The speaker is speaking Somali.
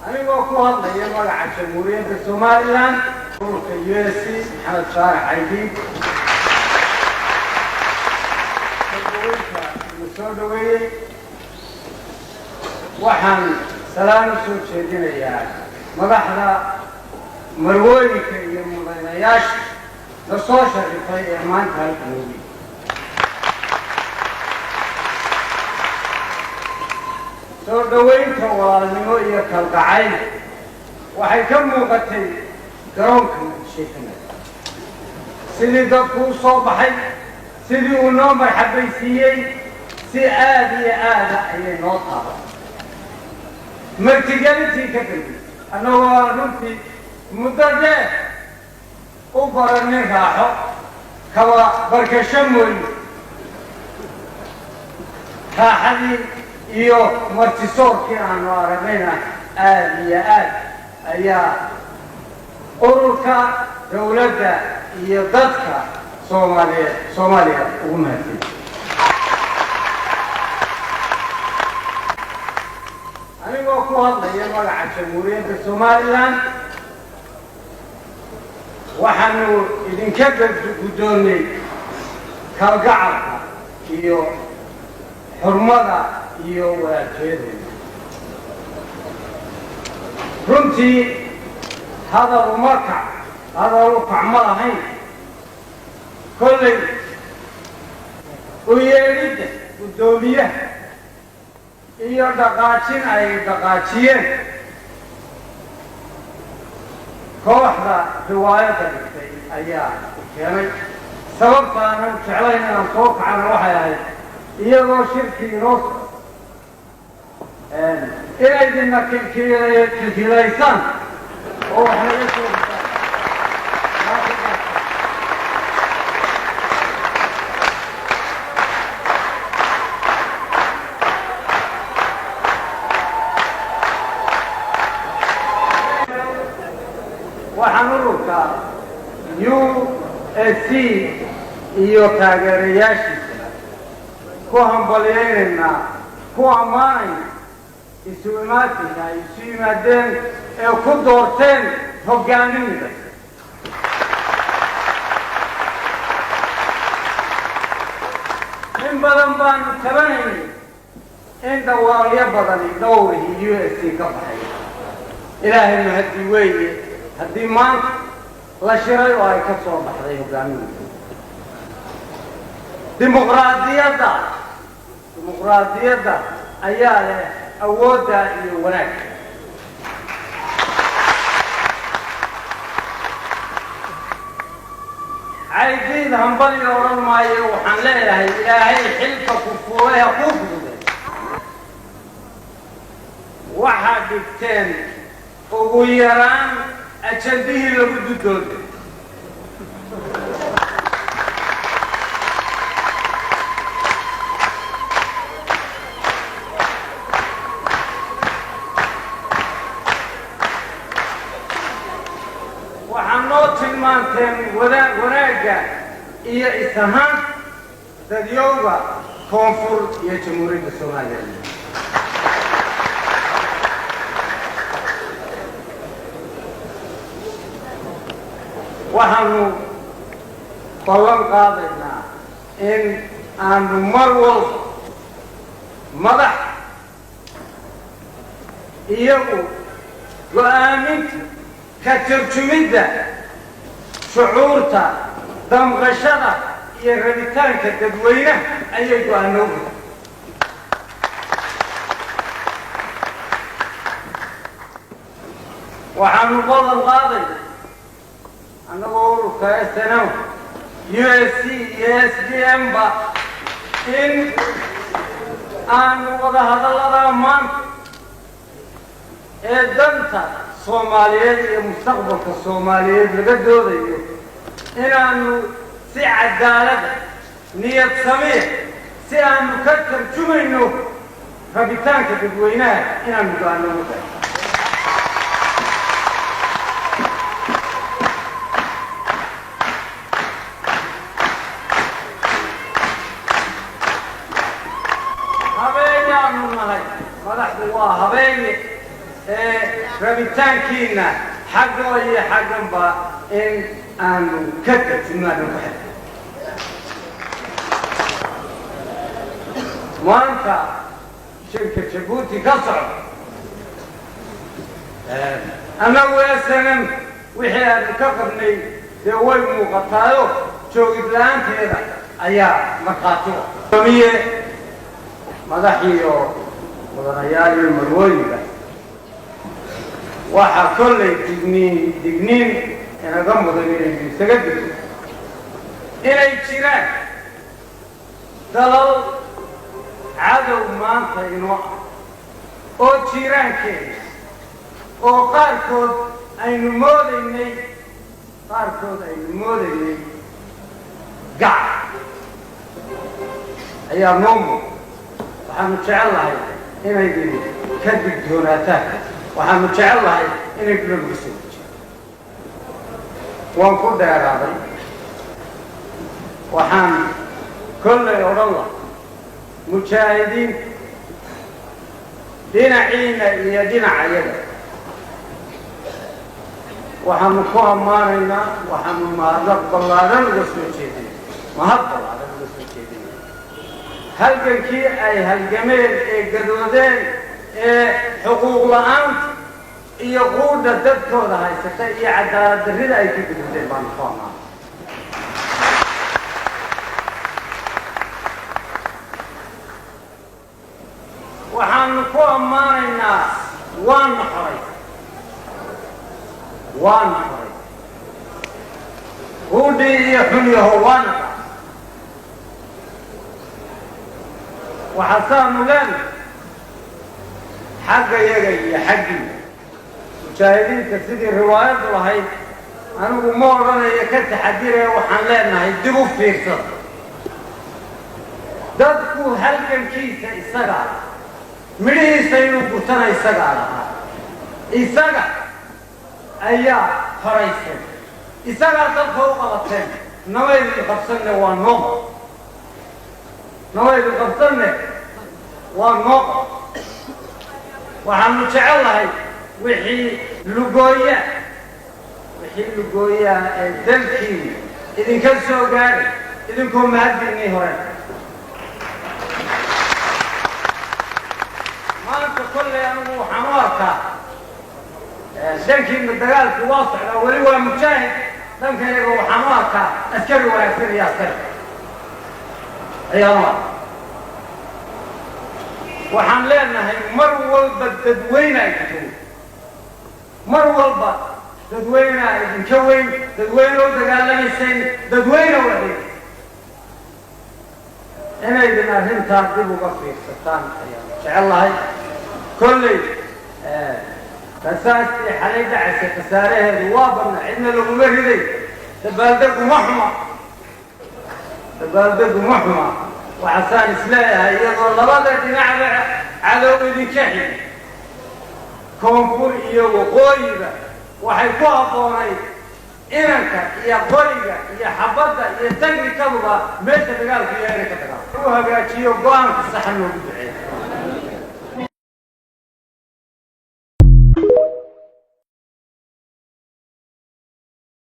أنا وأخوها الله يمر جمهورية الصوماليلاند يوسي محمد شارع عيدي مسودوي وحن سلام سود شدينا يا مدحنا مروي كي مدينياش نصوص في إيمان هالكنوبي سودوين كوالنيو يكالقعين وحيكم وقتي قرونكم شيخنا سيدي دكو صباحي سيدي ونوم الحبيسيين سي آدي أي نوطة مرتجلتي كتبي أنا ونمتي مدرجة وبرني راحو كوا بركشمول كحدي إيو مرتسور كيران واربينا آدي أيا أوركا دولة يضدك صوماليا ومهدي أنا وأخوها الله يمر جمهورية الصوماليلاند وحنو إذن كبر بدوني كالقعرة إيو حرمضة إيو وكذا رمتي هذا المركع هذا ركع مرهين كل ويريد الدولية إيو دقاتين أي دقاتين كوحدة رواية دقيقتين أيها يعني سبب أنا فعلين أنا صوت عن روحي إيو شركي نصر إيه إنك كيليسان هو حيث وحنروك USC iyo taageerayaashiisa ku hambalyeynayna ku ammaanayna isu imaatinka ay isu yimaadeen ee ku doorteen hogaaminida in badan baanu tabanaynay in dhawaaqyo badani dhowrihii USC ka baxay ilaahay mahadi weeye haddii maanta la shiray oo ay ka soo baxday hogaaminida dimuqraadiyadda ayaa leh awoodda iyo wanaagga عايزين هنبلي ورا المايه وحنلاقي إلهي حلفك وفوقها قبضه واحد الثاني ويران أشبيه اللي بده دول وحنوت المانتين وناجا إيه إسهام تديوغا كونفور يجمهورية الصومالية وحنو طلن قاضينا إن مروض مضح إيهو وآمنت كترجميدا شعورتا دمغشدا iyo rabitaanka dadweynaha ayay go'aanoobi waxaanu balan qaaday annagoo ururka SNM USC iyo SDM ba in aanu wada hadallada maanta ee danta Soomaaliyeed iyo mustaqbalka Soomaaliyeed laga doodayo inaanu si cadaalad niyad samee si aanu ka tarjumayno rabitaanka dadweynaha inaanu go'aanoobi habeenaanu nahay madaxdu waa habeen ربيتان كينا حقه هي حقا با إن أنو كتب ما نبحث وأنت شركة جيبوتي قصر أنا ويسلم وحيا الكفرني سوي مقطعه شو إبلان كذا أيا مقاطع ومية مدحيو ودنيال المروي waxa kulay digniin inaga mudan inay isaga digto inay jiraan dalal cadow maanta inoo oo jiraankeena oo qaarkood aynu moodaynay gac ayaa noomu waxaanu jecelahay inay ka digtoonaataan waxaanu jecelahay inay dib ugu soo jeedo waan ku dheeraaday waxaan kollay odhan lahaa mujaahidiin dhinaciina iyo dhinacayaga waxaanu ku ammaanaynaa waxaanu mahadnaq ballaaran uga soo jeedinay mahad ballaaran uga soo jeedinay halgankii ay halgameen ee gadoodeen حقوق الأنت يقود الدكتور هاي ستأتي عدالة الرضا أي كيف تقول بالفانا وحنكون مع الناس وان حري ودي يحمي هوانا وحسان لنا حق يجي حقي مشاهدين تسدي الروايات وهاي أنا ومرة يكت حديرة وحنلنا يدبوا في صدر دكتور هل كان كيس يسقى مريه سينو بطنا يسقى أيا فريسة يسقى تلقوا غلطين نويل القبصنة والنوم waxaanu jecelahay wixii lugooya ee dalkii idinka soo gaaray idinkoo mahadinay hore maanta kollay anigu waxaan u arkaa dankiina dagaalku waa socdaa weli waa mujaahid dhankayga waxaan u arkaa askari wanaagsan iyo askari ayaan u arkaa waxaan leenahay mar walba dadweyne ay jirto mar walba dadweyne ay idinka weyn dadweyne oo dagaalamaysay dadweyne wadeen inay arrintaa dib uga fiirsataan ayaan jecelahay kolley fasaadkii xalay dhacaysa khasaaraheedu waa badna cidna laguma riday dabaaldegu ma xuma وحسان إسلامها يقول لبدا دينعنا عدو إذن كحي كونفور إياه وقويبا وحيكوها طوري إنك إيا قريبا إيا حبدا إيا تنمي كذبا ميتا تقال في إيريكا تقال روها بيأتي يوقوان في الصحن وبدعي